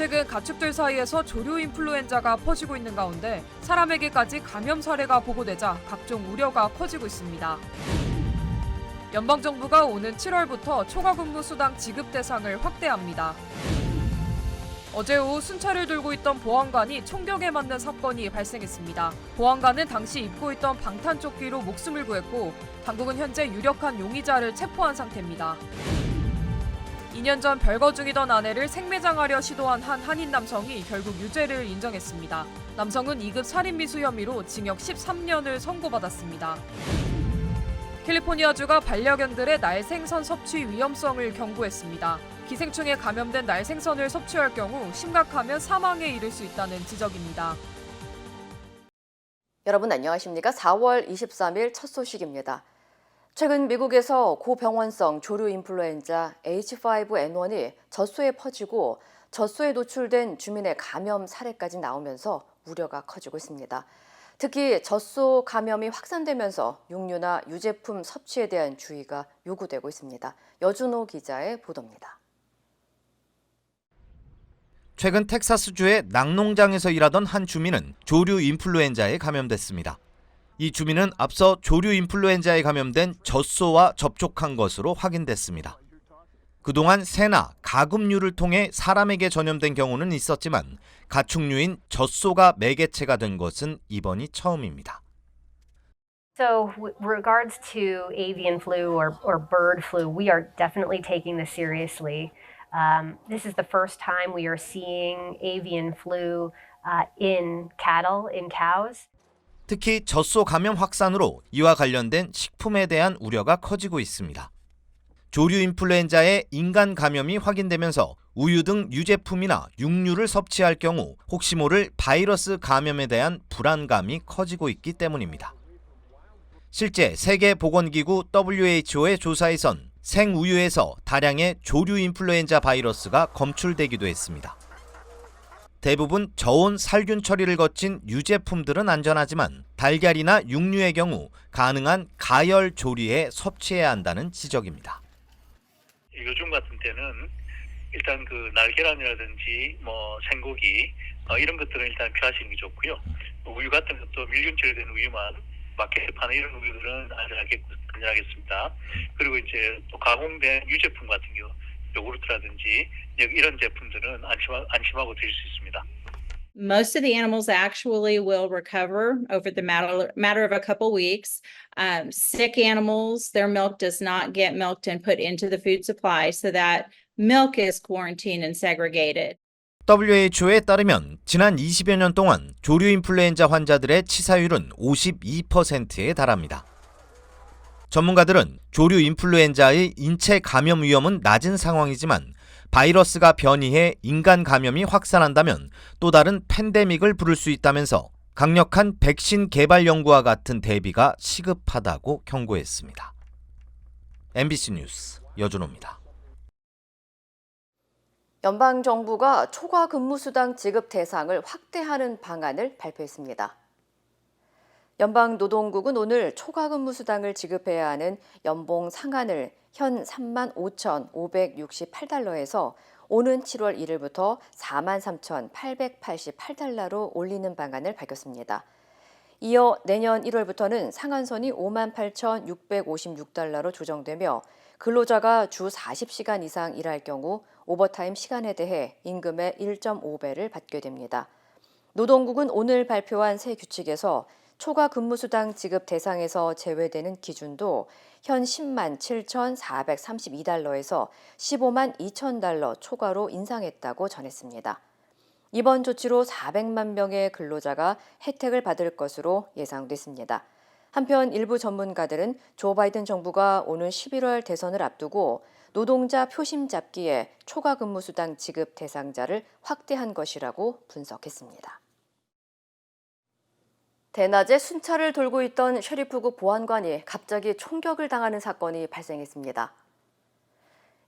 최근 가축들 사이에서 조류 인플루엔자가 퍼지고 있는 가운데 사람에게까지 감염 사례가 보고되자 각종 우려가 커지고 있습니다. 연방정부가 오는 7월부터 초과근무 수당 지급 대상을 확대합니다. 어제 오후 순찰을 돌고 있던 보안관이 총격에 맞는 사건이 발생했습니다. 보안관은 당시 입고 있던 방탄조끼로 목숨을 구했고 당국은 현재 유력한 용의자를 체포한 상태입니다. 2년 전 별거 중이던 아내를 생매장하려 시도한 한 한인 남성이 결국 유죄를 인정했습니다. 남성은 2급 살인미수 혐의로 징역 13년을 선고받았습니다. 캘리포니아주가 반려견들의 날생선 섭취 위험성을 경고했습니다. 기생충에 감염된 날생선을 섭취할 경우 심각하면 사망에 이를 수 있다는 지적입니다. 여러분 안녕하십니까? 4월 23일 첫 소식입니다. 최근 미국에서 고병원성 조류 인플루엔자 H5N1이 젖소에 퍼지고 젖소에 노출된 주민의 감염 사례까지 나오면서 우려가 커지고 있습니다. 특히 젖소 감염이 확산되면서 육류나 유제품 섭취에 대한 주의가 요구되고 있습니다. 여준호 기자의 보도입니다. 최근 텍사스주의 낙농장에서 일하던 한 주민은 조류 인플루엔자에 감염됐습니다. 이 주민은 앞서 조류 인플루엔자에 감염된 젖소와 접촉한 것으로 확인됐습니다. 그동안 새나 가금류를 통해 사람에게 전염된 경우는 있었지만 가축류인 젖소가 매개체가 된 것은 이번이 처음입니다. So with regards to avian flu or bird flu, we are definitely taking this seriously. This is the first time we are seeing avian flu in cattle, in cows. 특히 젖소 감염 확산으로 이와 관련된 식품에 대한 우려가 커지고 있습니다. 조류 인플루엔자의 인간 감염이 확인되면서 우유 등 유제품이나 육류를 섭취할 경우 혹시 모를 바이러스 감염에 대한 불안감이 커지고 있기 때문입니다. 실제 세계보건기구 WHO의 조사에선 생우유에서 다량의 조류 인플루엔자 바이러스가 검출되기도 했습니다. 대부분 저온 살균 처리를 거친 유제품들은 안전하지만 달걀이나 육류의 경우 가능한 가열 조리에 섭취해야 한다는 지적입니다. 요즘 같은 때는 일단 그 날계란이라든지 생고기 이런 것들은 일단 피하시는 게 좋고요. 우유 같은 것도 밀균 처리된 우유만 마켓에 파는 이런 우유들은 안전하겠습니다. 그리고 이제 또 가공된 유제품 같은 경우 요구르트라든지 이런 제품들은 안심하고 드실 수 있습니다. Most of the animals actually will recover over the matter of a couple weeks. Sick animals, their milk does not get milked and put into the food supply, so that milk is quarantined and segregated. WHO에 따르면 지난 20여 년 동안 조류 인플루엔자 환자들의 치사율은 52%에 달합니다. 전문가들은 조류 인플루엔자의 인체 감염 위험은 낮은 상황이지만 바이러스가 변이해 인간 감염이 확산한다면 또 다른 팬데믹을 부를 수 있다면서 강력한 백신 개발 연구와 같은 대비가 시급하다고 경고했습니다. MBC 뉴스 여준호입니다. 연방정부가 초과 근무수당 지급 대상을 확대하는 방안을 발표했습니다. 연방노동국은 오늘 초과 근무수당을 지급해야 하는 연봉 상한을 현 35,568달러에서 오는 7월 1일부터 43,888달러로 올리는 방안을 밝혔습니다. 이어 내년 1월부터는 상한선이 58,656달러로 조정되며 근로자가 주 40시간 이상 일할 경우 오버타임 시간에 대해 임금의 1.5배를 받게 됩니다. 노동국은 오늘 발표한 새 규칙에서 초과 근무수당 지급 대상에서 제외되는 기준도 현 10만 7,432달러에서 15만 2,000달러 초과로 인상했다고 전했습니다. 이번 조치로 400만 명의 근로자가 혜택을 받을 것으로 예상됐습니다. 한편 일부 전문가들은 조 바이든 정부가 오는 11월 대선을 앞두고 노동자 표심 잡기에 초과 근무수당 지급 대상자를 확대한 것이라고 분석했습니다. 대낮에 순찰을 돌고 있던 셰리프국 보안관이 갑자기 총격을 당하는 사건이 발생했습니다.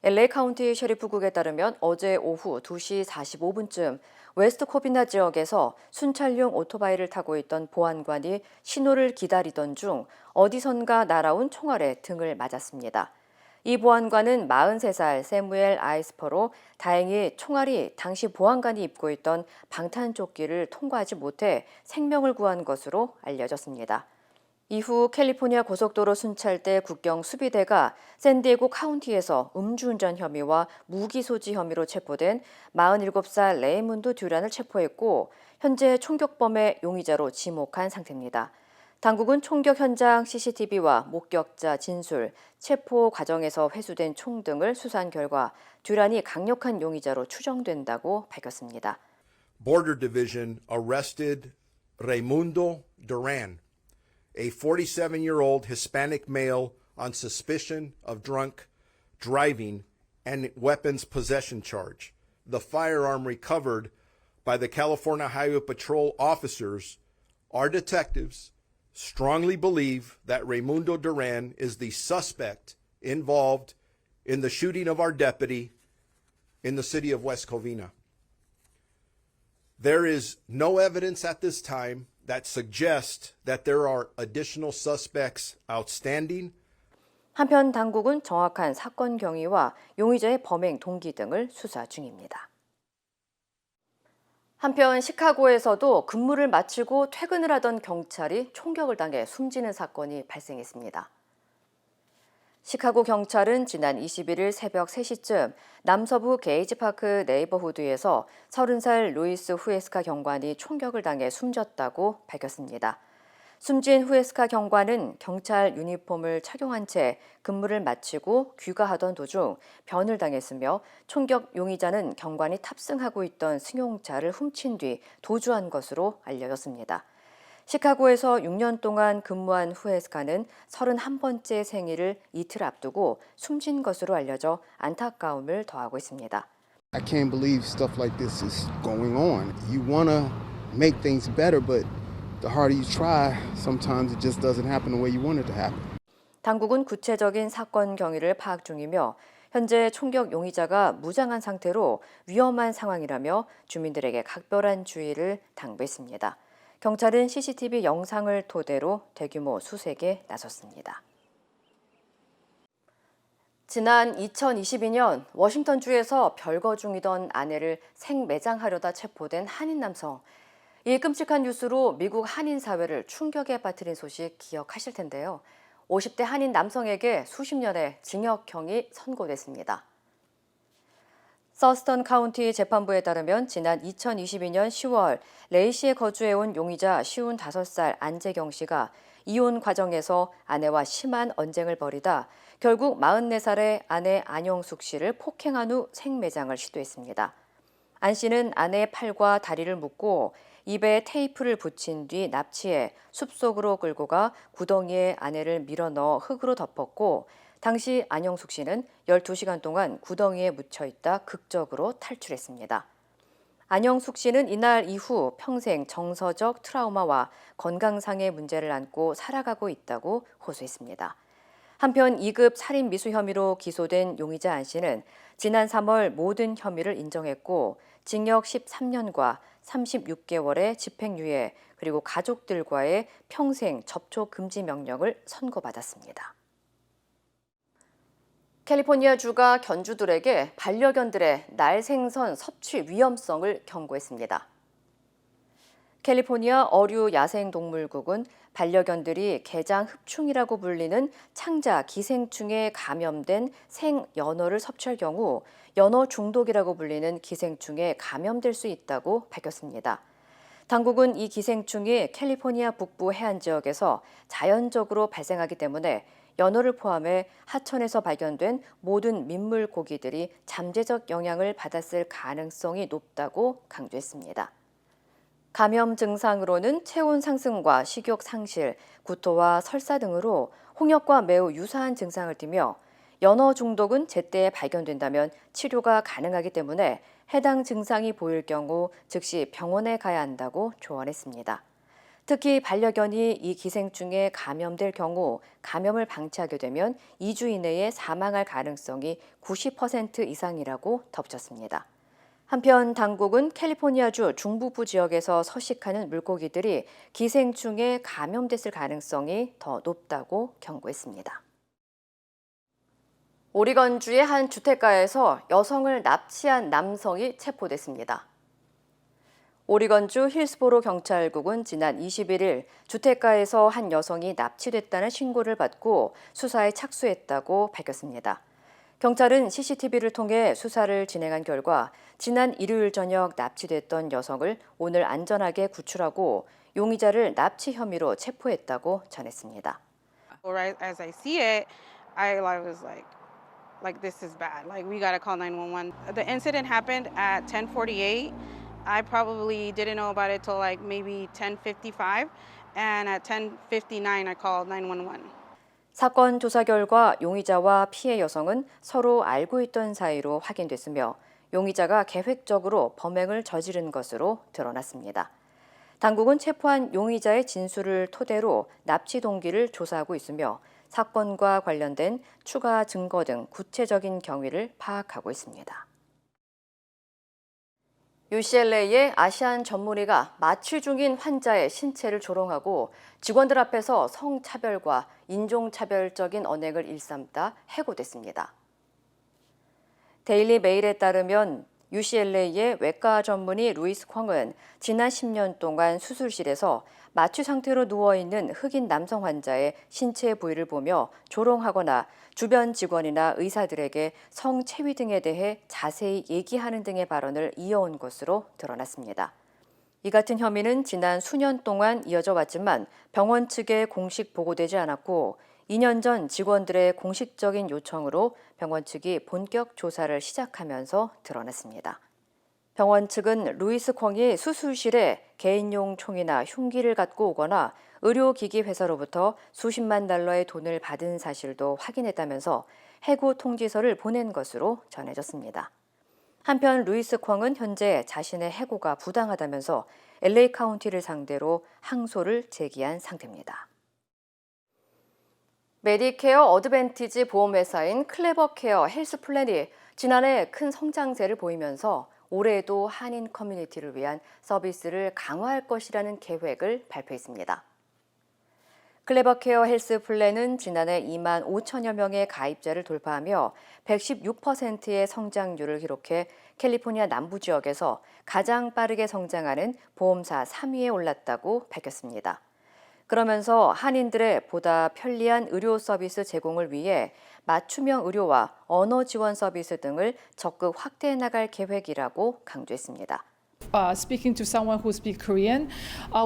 LA 카운티 셰리프국에 따르면 어제 오후 2시 45분쯤 웨스트 코비나 지역에서 순찰용 오토바이를 타고 있던 보안관이 신호를 기다리던 중 어디선가 날아온 총알에 등을 맞았습니다. 이 보안관은 43살 세무엘 아이스퍼로 다행히 총알이 당시 보안관이 입고 있던 방탄조끼를 통과하지 못해 생명을 구한 것으로 알려졌습니다. 이후 캘리포니아 고속도로 순찰대 국경 수비대가 샌디에고 카운티에서 음주운전 혐의와 무기 소지 혐의로 체포된 47살 레이문드 듀란을 체포했고 현재 총격범의 용의자로 지목한 상태입니다. 당국은 총격 현장 CCTV와 목격자 진술, 체포 과정에서 회수된 총 등을 수사한 결과 듀란이 강력한 용의자로 추정된다고 밝혔습니다. Border Division arrested Raimundo Duran, a 47-year-old Hispanic male on suspicion of drunk driving and weapons possession charge. The firearm recovered by the California Highway Patrol officers, our detectives, strongly believe that Raimundo Duran is the suspect involved in the shooting of our deputy in the city of West Covina. There is no evidence at this time that suggests that there are additional suspects outstanding. 한편 당국은 정확한 사건 경위와 용의자의 범행 동기 등을 수사 중입니다. 한편 시카고에서도 근무를 마치고 퇴근을 하던 경찰이 총격을 당해 숨지는 사건이 발생했습니다. 시카고 경찰은 지난 21일 새벽 3시쯤 남서부 게이지파크 네이버후드에서 30살 루이스 후에스카 경관이 총격을 당해 숨졌다고 밝혔습니다. 숨진 후에스카 경관은 경찰 유니폼을 착용한 채 근무를 마치고 귀가하던 도중 변을 당했으며 총격 용의자는 경관이 탑승하고 있던 승용차를 훔친 뒤 도주한 것으로 알려졌습니다. 시카고에서 6년 동안 근무한 후에스카는 31번째 생일을 이틀 앞두고 숨진 것으로 알려져 안타까움을 더하고 있습니다. I can't believe stuff like this is going on. You want to make things better, but the harder you try, sometimes it just doesn't happen the way you want it to happen. 당국은 구체적인 사건 경위를 파악 중이며 현재 총격 용의자가 무장한 상태로 위험한 상황이라며 주민들에게 각별한 주의를 당부했습니다. 경찰은 CCTV 영상을 토대로 대규모 수색에 나섰습니다. 지난 2022년 워싱턴주에서 별거 중이던 아내를 생매장하려다 체포된 한인 남성. 이 끔찍한 뉴스로 미국 한인 사회를 충격에 빠뜨린 소식 기억하실 텐데요. 50대 한인 남성에게 수십 년의 징역형이 선고됐습니다. 서스턴 카운티 재판부에 따르면 지난 2022년 10월 레이시에 거주해온 용의자 55살 안재경 씨가 이혼 과정에서 아내와 심한 언쟁을 벌이다 결국 44살의 아내 안영숙 씨를 폭행한 후 생매장을 시도했습니다. 안 씨는 아내의 팔과 다리를 묶고 입에 테이프를 붙인 뒤 납치해 숲속으로 끌고 가 구덩이에 아내를 밀어넣어 흙으로 덮었고 당시 안영숙 씨는 12시간 동안 구덩이에 묻혀 있다 극적으로 탈출했습니다. 안영숙 씨는 이날 이후 평생 정서적 트라우마와 건강상의 문제를 안고 살아가고 있다고 호소했습니다. 한편 2급 살인 미수 혐의로 기소된 용의자 안 씨는 지난 3월 모든 혐의를 인정했고 징역 13년과 36개월의 집행유예 그리고 가족들과의 평생 접촉 금지 명령을 선고받았습니다. 캘리포니아주가 견주들에게 반려견들의 날생선 섭취 위험성을 경고했습니다. 캘리포니아 어류 야생동물국은 반려견들이 개장 흡충이라고 불리는 창자 기생충에 감염된 생연어를 섭취할 경우 연어 중독이라고 불리는 기생충에 감염될 수 있다고 밝혔습니다. 당국은 이 기생충이 캘리포니아 북부 해안 지역에서 자연적으로 발생하기 때문에 연어를 포함해 하천에서 발견된 모든 민물 고기들이 잠재적 영향을 받았을 가능성이 높다고 강조했습니다. 감염 증상으로는 체온 상승과 식욕 상실, 구토와 설사 등으로 홍역과 매우 유사한 증상을 띠며 연어 중독은 제때 발견된다면 치료가 가능하기 때문에 해당 증상이 보일 경우 즉시 병원에 가야 한다고 조언했습니다. 특히 반려견이 이 기생충에 감염될 경우 감염을 방치하게 되면 2주 이내에 사망할 가능성이 90% 이상이라고 덧붙였습니다. 한편 당국은 캘리포니아주 중북부 지역에서 서식하는 물고기들이 기생충에 감염됐을 가능성이 더 높다고 경고했습니다. 오리건주의 한 주택가에서 여성을 납치한 남성이 체포됐습니다. 오리건주 힐스보로 경찰국은 지난 21일 주택가에서 한 여성이 납치됐다는 신고를 받고 수사에 착수했다고 밝혔습니다. 경찰은 CCTV를 통해 수사를 진행한 결과 지난 일요일 저녁 납치됐던 여성을 오늘 안전하게 구출하고 용의자를 납치 혐의로 체포했다고 전했습니다. As I see it, I was like this is bad. Like we gotta call 911. The incident happened at 10:48. I probably didn't know about it till like maybe 10:55, and at 10:59 I called 911. 사건 조사 결과 용의자와 피해 여성은 서로 알고 있던 사이로 확인됐으며 용의자가 계획적으로 범행을 저지른 것으로 드러났습니다. 당국은 체포한 용의자의 진술을 토대로 납치 동기를 조사하고 있으며 사건과 관련된 추가 증거 등 구체적인 경위를 파악하고 있습니다. UCLA의 아시안 전문의가 마취 중인 환자의 신체를 조롱하고 직원들 앞에서 성차별과 인종차별적인 언행을 일삼다 해고됐습니다. 데일리 메일에 따르면 UCLA의 외과 전문의 루이스 콩은 지난 10년 동안 수술실에서 마취 상태로 누워있는 흑인 남성 환자의 신체 부위를 보며 조롱하거나 주변 직원이나 의사들에게 성체위 등에 대해 자세히 얘기하는 등의 발언을 이어온 것으로 드러났습니다. 이 같은 혐의는 지난 수년 동안 이어져 왔지만 병원 측에 공식 보고되지 않았고 2년 전 직원들의 공식적인 요청으로 병원 측이 본격 조사를 시작하면서 드러났습니다. 병원 측은 루이스 콩이 수술실에 개인용 총이나 흉기를 갖고 오거나 의료기기 회사로부터 수십만 달러의 돈을 받은 사실도 확인했다면서 해고 통지서를 보낸 것으로 전해졌습니다. 한편 루이스 콩은 현재 자신의 해고가 부당하다면서 LA 카운티를 상대로 항소를 제기한 상태입니다. 메디케어 어드밴티지 보험회사인 클레버케어 헬스플랜이 지난해 큰 성장세를 보이면서 올해에도 한인 커뮤니티를 위한 서비스를 강화할 것이라는 계획을 발표했습니다. 클레버케어 헬스플랜은 지난해 2만 5천여 명의 가입자를 돌파하며 116%의 성장률을 기록해 캘리포니아 남부 지역에서 가장 빠르게 성장하는 보험사 3위에 올랐다고 밝혔습니다. 그러면서 한인들의 보다 편리한 의료 서비스 제공을 위해 맞춤형 의료와 언어 지원 서비스 등을 적극 확대해 나갈 계획이라고 강조했습니다. Speaking to someone who speaks Korean,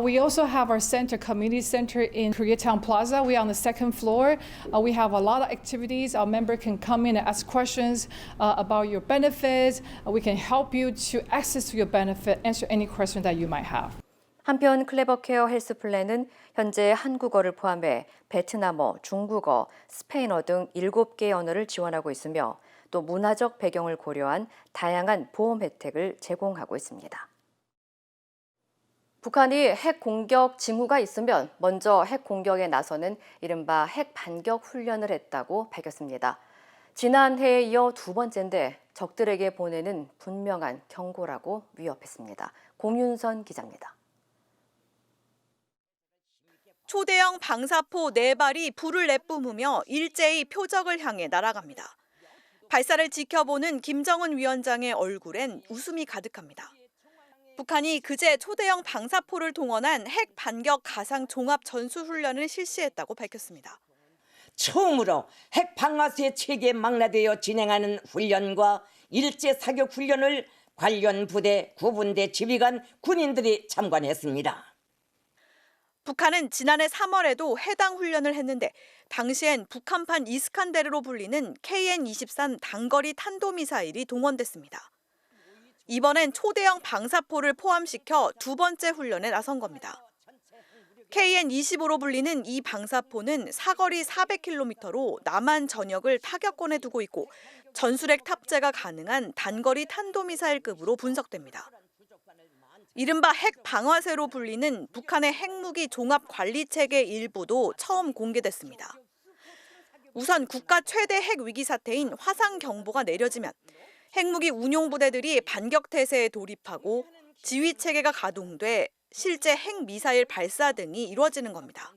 we also have our center, community center in Koreatown Plaza. We are on the second floor. We have a lot of activities. Our member can come in and ask questions about your benefits. We can help you to access to your benefit, answer any question that you might have. 한편 클레버케어 헬스플랜은 현재 한국어를 포함해 베트남어, 중국어, 스페인어 등 7개의 언어를 지원하고 있으며 또 문화적 배경을 고려한 다양한 보험 혜택을 제공하고 있습니다. 북한이 핵 공격 징후가 있으면 먼저 핵 공격에 나서는 이른바 핵 반격 훈련을 했다고 밝혔습니다. 지난해에 이어 두 번째인데 적들에게 보내는 분명한 경고라고 위협했습니다. 공윤선 기자입니다. 초대형 방사포 4발이 불을 내뿜으며 일제히 표적을 향해 날아갑니다. 발사를 지켜보는 김정은 위원장의 얼굴엔 웃음이 가득합니다. 북한이 그제 초대형 방사포를 동원한 핵 반격 가상 종합 전술 훈련을 실시했다고 밝혔습니다. 처음으로 핵 방아쇠 체계에 망라되어 진행하는 훈련과 일제 사격 훈련을 관련 부대, 구분대 지휘관 군인들이 참관했습니다. 북한은 지난해 3월에도 해당 훈련을 했는데 당시엔 북한판 이스칸데르로 불리는 KN-23 단거리 탄도미사일이 동원됐습니다. 이번엔 초대형 방사포를 포함시켜 두 번째 훈련에 나선 겁니다. KN-25로 불리는 이 방사포는 사거리 400km로 남한 전역을 타격권에 두고 있고 전술핵 탑재가 가능한 단거리 탄도미사일급으로 분석됩니다. 이른바 핵 방아쇠로 불리는 북한의 핵무기 종합 관리 체계 일부도 처음 공개됐습니다. 우선 국가 최대 핵 위기 사태인 화상 경보가 내려지면 핵무기 운용 부대들이 반격 태세에 돌입하고 지휘 체계가 가동돼 실제 핵 미사일 발사 등이 이루어지는 겁니다.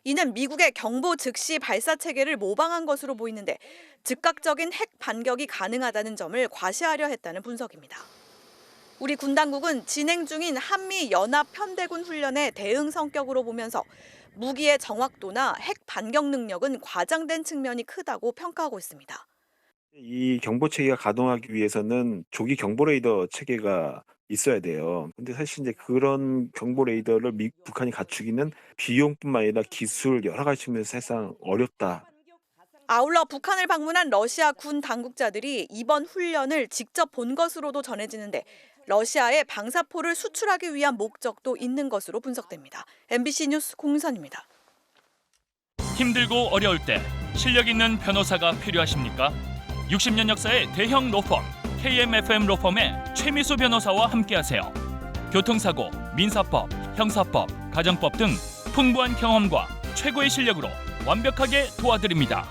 이는 미국의 경보 즉시 발사 체계를 모방한 것으로 보이는데 즉각적인 핵 반격이 가능하다는 점을 과시하려 했다는 분석입니다. 우리 군 당국은 진행 중인 한미 연합 편대군 훈련의 대응 성격으로 보면서 무기의 정확도나 핵 반격 능력은 과장된 측면이 크다고 평가하고 있습니다. 이 경보 체계가 가동하기 위해서는 조기 경보 레이더 체계가 있어야 돼요. 근데 사실 이제 그런 경보 레이더를 북한이 갖추기는 비용뿐만 아니라 기술 여러 가지 측면에서 사실상 어렵다. 아울러 북한을 방문한 러시아 군 당국자들이 이번 훈련을 직접 본 것으로도 전해지는데 러시아에 방사포를 수출하기 위한 목적도 있는 것으로 분석됩니다. MBC 뉴스 공선입니다. 힘들고 어려울 때 실력 있는 변호사가 필요하십니까? 60년 역사의 대형 로펌 KMFM 로펌의 최미수 변호사와 함께하세요. 교통사고, 민사법, 형사법, 가정법 등 풍부한 경험과 최고의 실력으로 완벽하게 도와드립니다.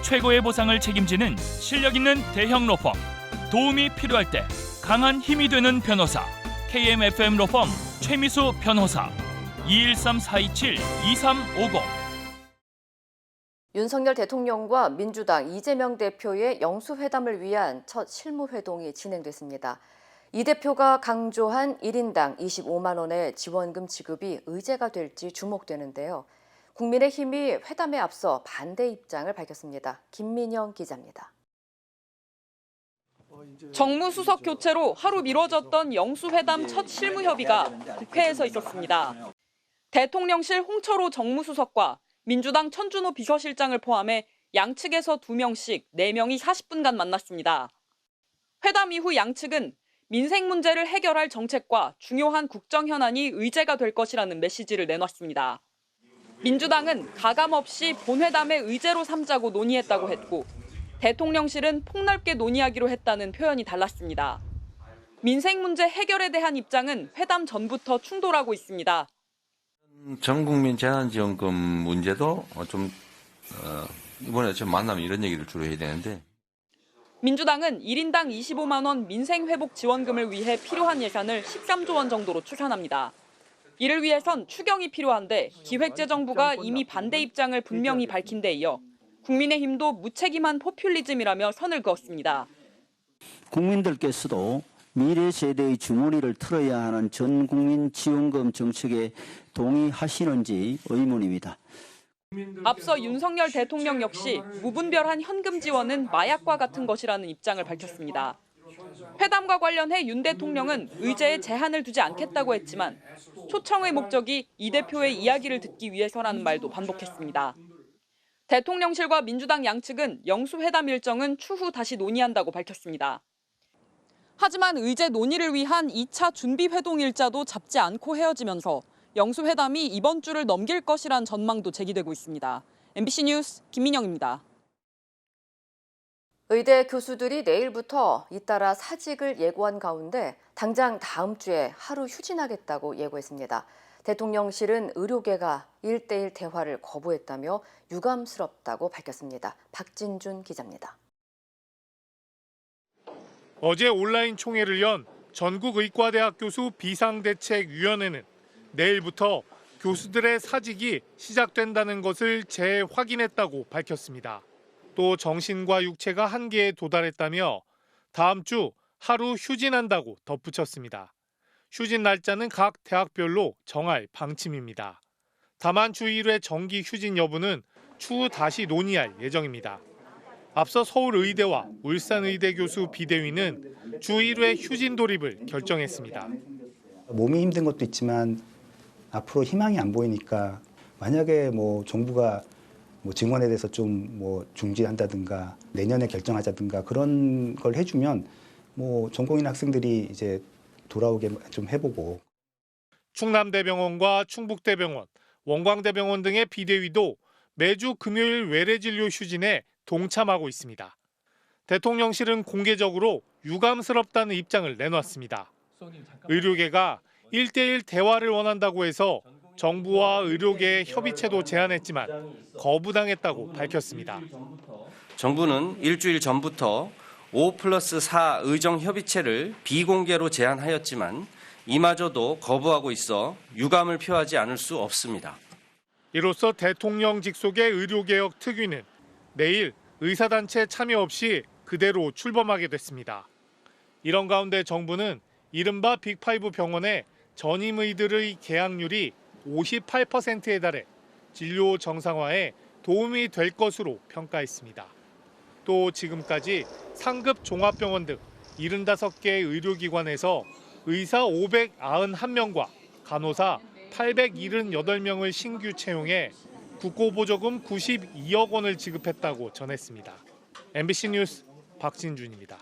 최고의 보상을 책임지는 실력 있는 대형 로펌, 도움이 필요할 때 강한 힘이 되는 변호사 KMFM 로펌 최미수 변호사 213-427-2350. 윤석열 대통령과 민주당 이재명 대표의 영수회담을 위한 첫 실무회동이 진행됐습니다. 이 대표가 강조한 1인당 25만 원의 지원금 지급이 의제가 될지 주목되는데요. 국민의힘이 회담에 앞서 반대 입장을 밝혔습니다. 김민영 기자입니다. 정무수석 교체로 하루 미뤄졌던 영수회담 첫 실무협의가 국회에서 있었습니다. 대통령실 홍철호 정무수석과 민주당 천준호 비서실장을 포함해 양측에서 2명씩 4명이 40분간 만났습니다. 회담 이후 양측은 민생 문제를 해결할 정책과 중요한 국정 현안이 의제가 될 것이라는 메시지를 내놨습니다. 민주당은 가감없이 본회담의 의제로 삼자고 논의했다고 했고 대통령실은 폭넓게 논의하기로 했다는 표현이 달랐습니다. 민생 문제 해결에 대한 입장은 회담 전부터 충돌하고 있습니다. 전국민 재난지원금 문제도 이번에 좀 만나면 이런 얘기를 주로 해야 되는데. 민주당은 1인당 25만 원 민생회복 지원금을 위해 필요한 예산을 13조 원 정도로 추산합니다. 이를 위해선 추경이 필요한데 기획재정부가 이미 반대 입장을 분명히 밝힌 데 이어 국민의힘도 무책임한 포퓰리즘이라며 선을 그었습니다. 국민들께서도 미래 세대의 주머니를 털어야 하는 전 국민 지원금 정책에 동의하시는지 의문입니다. 앞서 윤석열 대통령 역시 무분별한 현금 지원은 마약과 같은 것이라는 입장을 밝혔습니다. 회담과 관련해 윤 대통령은 의제에 제한을 두지 않겠다고 했지만 초청의 목적이 이 대표의 이야기를 듣기 위해서라는 말도 반복했습니다. 대통령실과 민주당 양측은 영수회담 일정은 추후 다시 논의한다고 밝혔습니다. 하지만 의제 논의를 위한 2차 준비회동 일자도 잡지 않고 헤어지면서 영수회담이 이번 주를 넘길 것이란 전망도 제기되고 있습니다. MBC 뉴스 김민영입니다. 의대 교수들이 내일부터 잇따라 사직을 예고한 가운데 당장 다음 주에 하루 휴진하겠다고 예고했습니다. 대통령실은 의료계가 1:1 대화를 거부했다며 유감스럽다고 밝혔습니다. 박진준 기자입니다. 어제 온라인 총회를 연 전국의과대학 교수 비상대책위원회는 내일부터 교수들의 사직이 시작된다는 것을 재확인했다고 밝혔습니다. 또 정신과 육체가 한계에 도달했다며 다음 주 하루 휴진한다고 덧붙였습니다. 휴진 날짜는 각 대학별로 정할 방침입니다. 다만 주 1회 정기 휴진 여부는 추후 다시 논의할 예정입니다. 앞서 서울의대와 울산의대 교수 비대위는 주 1회 휴진 돌입을 결정했습니다. 몸이 힘든 것도 있지만 앞으로 희망이 안 보이니까 만약에 정부가 증원에 대해서 좀 중지한다든가 내년에 결정하자든가 그런 걸 해주면 전공인 학생들이 이제 돌아오게 좀 해보고. 충남대병원과 충북대병원, 원광대병원 등의 비대위도 매주 금요일 외래진료 휴진에 동참하고 있습니다. 대통령실은 공개적으로 유감스럽다는 입장을 내놨습니다. 의료계가 1:1 대화를 원한다고 해서 정부와 의료계의 협의체도 제안했지만 거부당했다고 밝혔습니다. 정부는 일주일 전부터 5+4 의정협의체를 비공개로 제안하였지만 이마저도 거부하고 있어 유감을 표하지 않을 수 없습니다. 이로써 대통령 직속의 의료개혁 특위는 내일 의사단체 참여 없이 그대로 출범하게 됐습니다. 이런 가운데 정부는 이른바 빅5 병원의 전임의들의 계약률이 58%에 달해 진료 정상화에 도움이 될 것으로 평가했습니다. 또 지금까지 상급 종합병원 등 75개 의료기관에서 의사 591명과 간호사 878명을 신규 채용해 국고보조금 92억 원을 지급했다고 전했습니다. MBC 뉴스 박진준입니다.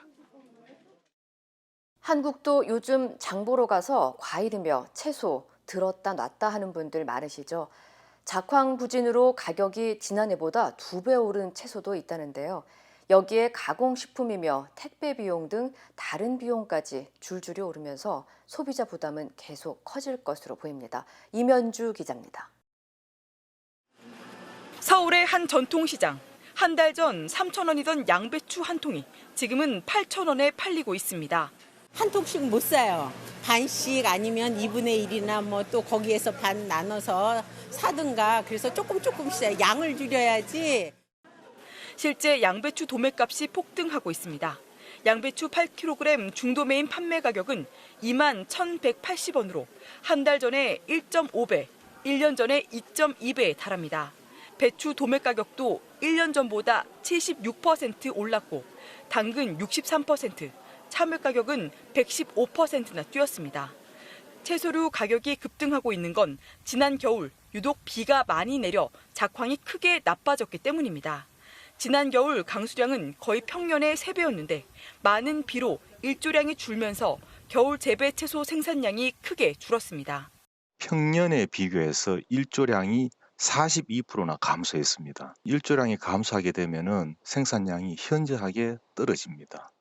한국도 요즘 장 보러 가서 과일이며 채소 들었다 놨다 하는 분들 많으시죠? 작황부진으로 가격이 지난해보다 2배 오른 채소도 있다는데요. 여기에 가공식품이며 택배 비용 등 다른 비용까지 줄줄이 오르면서 소비자 부담은 계속 커질 것으로 보입니다. 이면주 기자입니다. 서울의 한 전통시장. 한 달 전 3,000원이던 양배추 한 통이 지금은 8,000원에 팔리고 있습니다. 한 통씩 못 사요. 반씩 아니면 2분의 1이나 뭐 또 거기에서 반 나눠서 사든가 그래서 조금씩 양을 줄여야지. 실제 양배추 도매값이 폭등하고 있습니다. 양배추 8kg 중도매인 판매 가격은 21,180원으로 한 달 전에 1.5배, 1년 전에 2.2배에 달합니다. 배추 도매 가격도 1년 전보다 76% 올랐고 당근 63%, 참외 가격은 115%나 뛰었습니다. 채소류 가격이 급등하고 있는 건 지난 겨울 유독 비가 많이 내려 작황이 크게 나빠졌기 때문입니다. 지난 겨울 강수량은 거의 평년의 3배였는데 많은 비로 일조량이 줄면서 겨울 재배 채소 생산량이 크게 줄었습니다. 평년에 비교해서 일조량이 42%나 감소했습니다. 일조량이 감소하게 되면은 생산량이 현저하게 떨어집니다.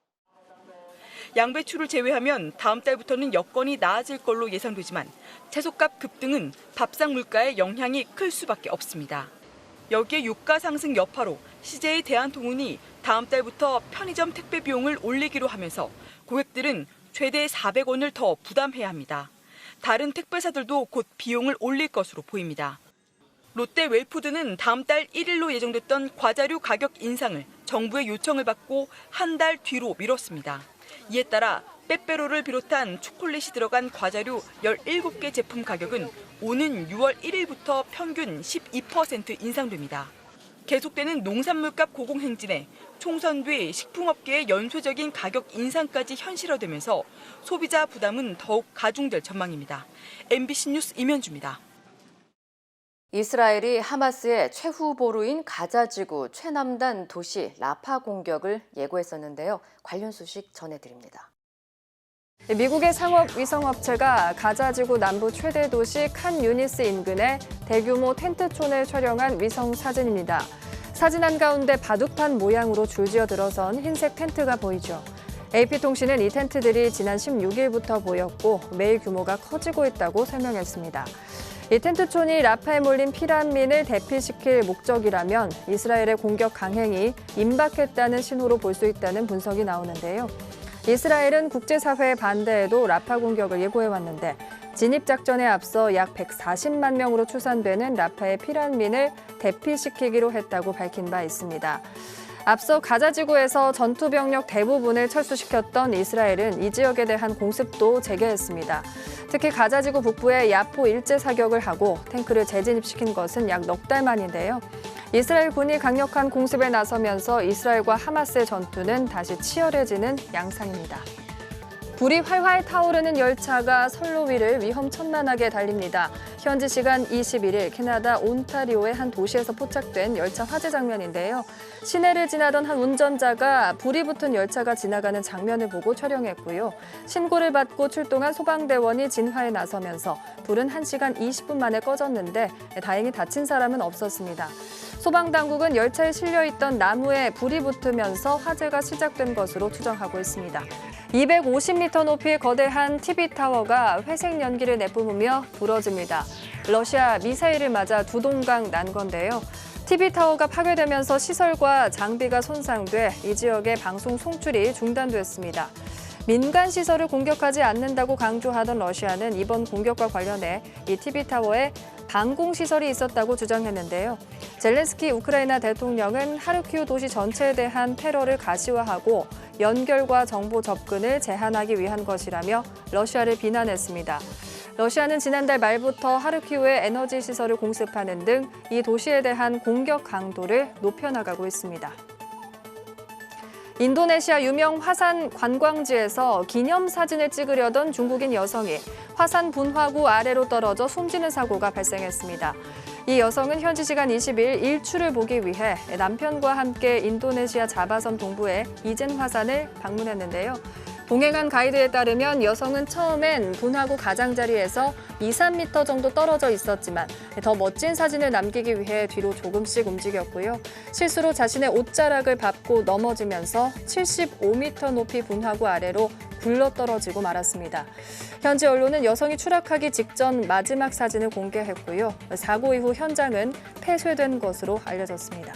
양배추를 제외하면 다음 달부터는 여건이 나아질 걸로 예상되지만 채소값 급등은 밥상 물가에 영향이 클 수밖에 없습니다. 여기에 유가 상승 여파로 CJ 대한통운이 다음 달부터 편의점 택배 비용을 올리기로 하면서 고객들은 최대 400원을 더 부담해야 합니다. 다른 택배사들도 곧 비용을 올릴 것으로 보입니다. 롯데 웰푸드는 다음 달 1일로 예정됐던 과자류 가격 인상을 정부의 요청을 받고 한 달 뒤로 미뤘습니다. 이에 따라 빼빼로를 비롯한 초콜릿이 들어간 과자류 17개 제품 가격은 오는 6월 1일부터 평균 12% 인상됩니다. 계속되는 농산물값 고공행진에 총선 뒤 식품업계의 연쇄적인 가격 인상까지 현실화되면서 소비자 부담은 더욱 가중될 전망입니다. MBC 뉴스 이면주입니다. 이스라엘이 하마스의 최후 보루인 가자지구 최남단 도시 라파 공격을 예고했었는데요. 관련 소식 전해드립니다. 미국의 상업 위성업체가 가자지구 남부 최대 도시 칸 유니스 인근의 대규모 텐트촌을 촬영한 위성 사진입니다. 사진 한가운데 바둑판 모양으로 줄지어 들어선 흰색 텐트가 보이죠. AP통신은 이 텐트들이 지난 16일부터 보였고 매일 규모가 커지고 있다고 설명했습니다. 이 텐트촌이 라파에 몰린 피난민을 대피시킬 목적이라면 이스라엘의 공격 강행이 임박했다는 신호로 볼 수 있다는 분석이 나오는데요. 이스라엘은 국제사회의 반대에도 라파 공격을 예고해왔는데 진입작전에 앞서 약 140만 명으로 추산되는 라파의 피난민을 대피시키기로 했다고 밝힌 바 있습니다. 앞서 가자지구에서 전투병력 대부분을 철수시켰던 이스라엘은 이 지역에 대한 공습도 재개했습니다. 특히 가자지구 북부에 야포 일제 사격을 하고 탱크를 재진입시킨 것은 약 넉 달 만인데요. 이스라엘 군이 강력한 공습에 나서면서 이스라엘과 하마스의 전투는 다시 치열해지는 양상입니다. 불이 활활 타오르는 열차가 선로 위를 위험천만하게 달립니다. 현지 시간 21일 캐나다 온타리오의 한 도시에서 포착된 열차 화재 장면인데요. 시내를 지나던 한 운전자가 불이 붙은 열차가 지나가는 장면을 보고 촬영했고요. 신고를 받고 출동한 소방대원이 진화에 나서면서 불은 1시간 20분 만에 꺼졌는데 다행히 다친 사람은 없었습니다. 소방당국은 열차에 실려있던 나무에 불이 붙으면서 화재가 시작된 것으로 추정하고 있습니다. 250m 높이의 거대한 TV타워가 회색 연기를 내뿜으며 부러집니다. 러시아 미사일을 맞아 두 동강 난 건데요. TV타워가 파괴되면서 시설과 장비가 손상돼 이 지역의 방송 송출이 중단됐습니다. 민간 시설을 공격하지 않는다고 강조하던 러시아는 이번 공격과 관련해 이 TV타워에 방공시설이 있었다고 주장했는데요. 젤렌스키 우크라이나 대통령은 하르키우 도시 전체에 대한 테러를 가시화하고 연결과 정보 접근을 제한하기 위한 것이라며 러시아를 비난했습니다. 러시아는 지난달 말부터 하르키우의 에너지 시설을 공습하는 등 이 도시에 대한 공격 강도를 높여나가고 있습니다. 인도네시아 유명 화산 관광지에서 기념사진을 찍으려던 중국인 여성이 화산 분화구 아래로 떨어져 숨지는 사고가 발생했습니다. 이 여성은 현지 시간 20일 일출을 보기 위해 남편과 함께 인도네시아 자바섬 동부의 이젠 화산을 방문했는데요. 동행한 가이드에 따르면 여성은 처음엔 분화구 가장자리에서 2-3m 정도 떨어져 있었지만 더 멋진 사진을 남기기 위해 뒤로 조금씩 움직였고요. 실수로 자신의 옷자락을 밟고 넘어지면서 75m 높이 분화구 아래로 굴러떨어지고 말았습니다. 현지 언론은 여성이 추락하기 직전 마지막 사진을 공개했고요. 사고 이후 현장은 폐쇄된 것으로 알려졌습니다.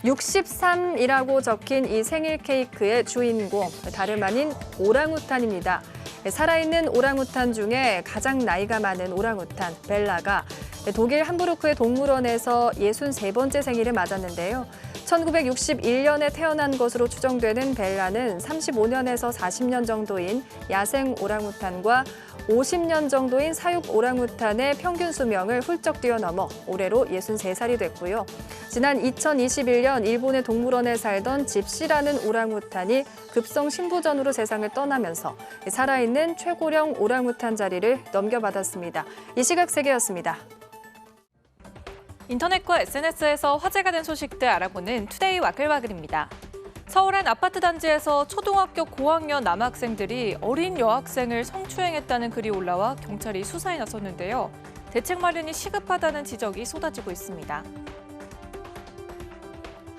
63이라고 적힌 이 생일 케이크의 주인공, 다름 아닌 오랑우탄입니다. 살아있는 오랑우탄 중에 가장 나이가 많은 오랑우탄, 벨라가 독일 함부르크의 동물원에서 63번째 생일을 맞았는데요. 1961년에 태어난 것으로 추정되는 벨라는 35년에서 40년 정도인 야생 오랑우탄과 50년 정도인 사육 오랑우탄의 평균 수명을 훌쩍 뛰어넘어 올해로 63살이 됐고요. 지난 2021년 일본의 동물원에 살던 집시라는 오랑우탄이 급성 신부전으로 세상을 떠나면서 살아있는 최고령 오랑우탄 자리를 넘겨받았습니다. 이 시각 세계였습니다. 인터넷과 SNS에서 화제가 된 소식들 알아보는 투데이 와글와글입니다. 서울 한 아파트 단지에서 초등학교 고학년 남학생들이 어린 여학생을 성추행했다는 글이 올라와 경찰이 수사에 나섰는데요. 대책 마련이 시급하다는 지적이 쏟아지고 있습니다.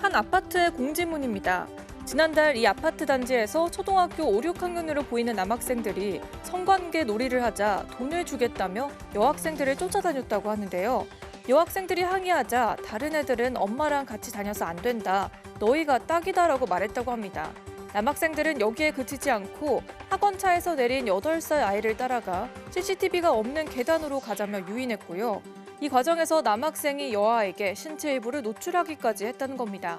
한 아파트의 공지문입니다. 지난달 이 아파트 단지에서 초등학교 5, 6학년으로 보이는 남학생들이 성관계 놀이를 하자 돈을 주겠다며 여학생들을 쫓아다녔다고 하는데요. 여학생들이 항의하자 다른 애들은 엄마랑 같이 다녀서 안 된다. 너희가 딱이다라고 말했다고 합니다. 남학생들은 여기에 그치지 않고 학원차에서 내린 8살 아이를 따라가 CCTV가 없는 계단으로 가자며 유인했고요. 이 과정에서 남학생이 여아에게 신체 일부를 노출하기까지 했다는 겁니다.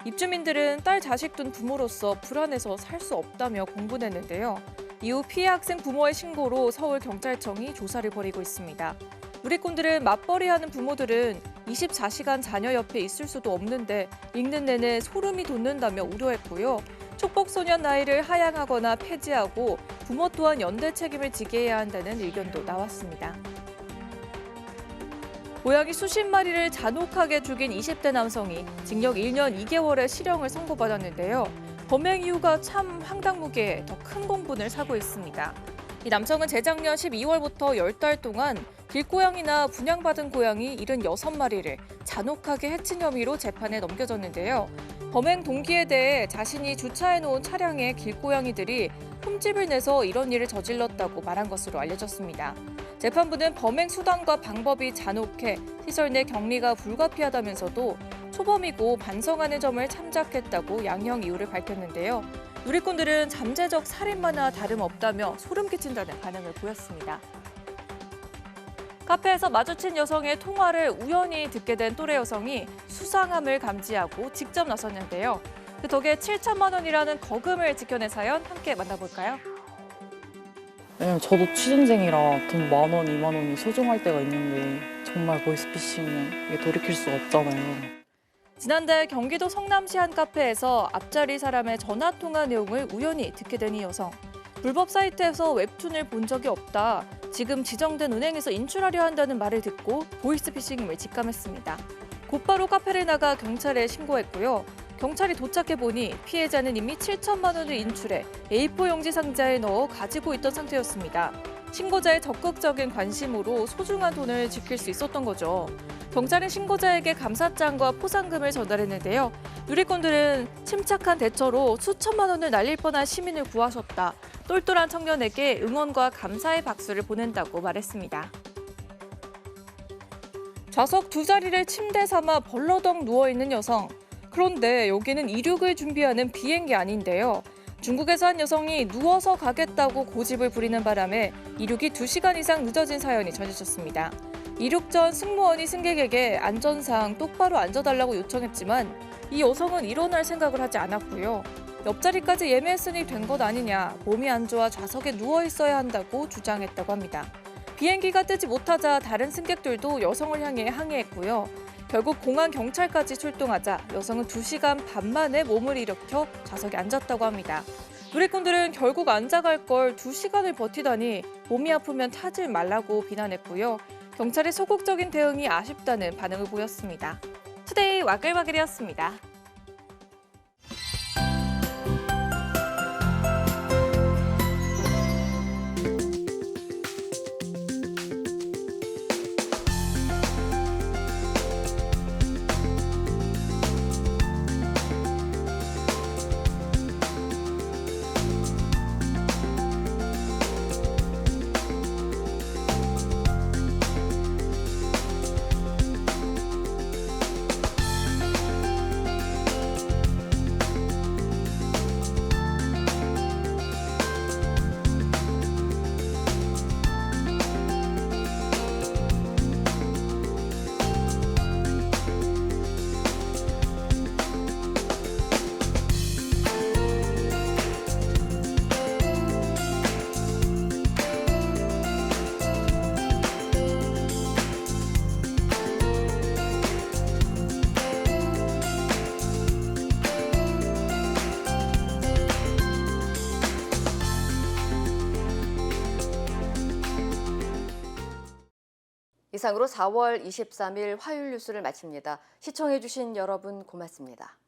입주민들은 딸 자식 둔 부모로서 불안해서 살 수 없다며 공분했는데요. 이후 피해 학생 부모의 신고로 서울경찰청이 조사를 벌이고 있습니다. 누리꾼들은 맞벌이하는 부모들은 24시간 자녀 옆에 있을 수도 없는데 읽는 내내 소름이 돋는다며 우려했고요. 촉법소년 나이를 하향하거나 폐지하고 부모 또한 연대 책임을 지게 해야 한다는 의견도 나왔습니다. 고양이 수십 마리를 잔혹하게 죽인 20대 남성이 징역 1년 2개월의 실형을 선고받았는데요. 범행 이유가 참 황당무계에 더 큰 공분을 사고 있습니다. 이 남성은 재작년 12월부터 10달 동안 길고양이나 분양받은 고양이 76마리를 잔혹하게 해친 혐의로 재판에 넘겨졌는데요. 범행 동기에 대해 자신이 주차해놓은 차량에 길고양이들이 흠집을 내서 이런 일을 저질렀다고 말한 것으로 알려졌습니다. 재판부는 범행 수단과 방법이 잔혹해 시설 내 격리가 불가피하다면서도 초범이고 반성하는 점을 참작했다고 양형 이유를 밝혔는데요. 누리꾼들은 잠재적 살인마나 다름없다며 소름 끼친다는 반응을 보였습니다. 카페에서 마주친 여성의 통화를 우연히 듣게 된 또래 여성이 수상함을 감지하고 직접 나섰는데요. 그 덕에 7천만 원이라는 거금을 지켜낸 사연 함께 만나볼까요? 왜냐면 저도 취준생이라 돈 10,000원, 20,000원이 소중할 때가 있는데 정말 보이스피싱은 이게 돌이킬 수가 없잖아요. 지난달 경기도 성남시 한 카페에서 앞자리 사람의 전화통화 내용을 우연히 듣게 된 이 여성. 불법 사이트에서 웹툰을 본 적이 없다. 지금 지정된 은행에서 인출하려 한다는 말을 듣고 보이스피싱임을 직감했습니다. 곧바로 카페를 나가 경찰에 신고했고요. 경찰이 도착해보니 피해자는 이미 7천만 원을 인출해 A4 용지 상자에 넣어 가지고 있던 상태였습니다. 신고자의 적극적인 관심으로 소중한 돈을 지킬 수 있었던 거죠. 경찰은 신고자에게 감사장과 포상금을 전달했는데요. 누리꾼들은 침착한 대처로 수천만 원을 날릴 뻔한 시민을 구하셨다. 똘똘한 청년에게 응원과 감사의 박수를 보낸다고 말했습니다. 좌석 2자리를 침대 삼아 벌러덩 누워있는 여성. 그런데 여기는 이륙을 준비하는 비행기 아닌데요. 중국에서 한 여성이 누워서 가겠다고 고집을 부리는 바람에 이륙이 2시간 이상 늦어진 사연이 전해졌습니다. 이륙 전 승무원이 승객에게 안전상 똑바로 앉아달라고 요청했지만 이 여성은 일어날 생각을 하지 않았고요. 옆자리까지 예매했으니 된 것 아니냐, 몸이 안 좋아 좌석에 누워 있어야 한다고 주장했다고 합니다. 비행기가 뜨지 못하자 다른 승객들도 여성을 향해 항의했고요. 결국 공항 경찰까지 출동하자 여성은 2시간 반 만에 몸을 일으켜 좌석에 앉았다고 합니다. 누리꾼들은 결국 앉아갈 걸 2시간을 버티다니 몸이 아프면 타질 말라고 비난했고요. 경찰의 소극적인 대응이 아쉽다는 반응을 보였습니다. 투데이 와글와글이었습니다. 이상으로 4월 23일 화요일 뉴스를 마칩니다. 시청해주신 여러분 고맙습니다.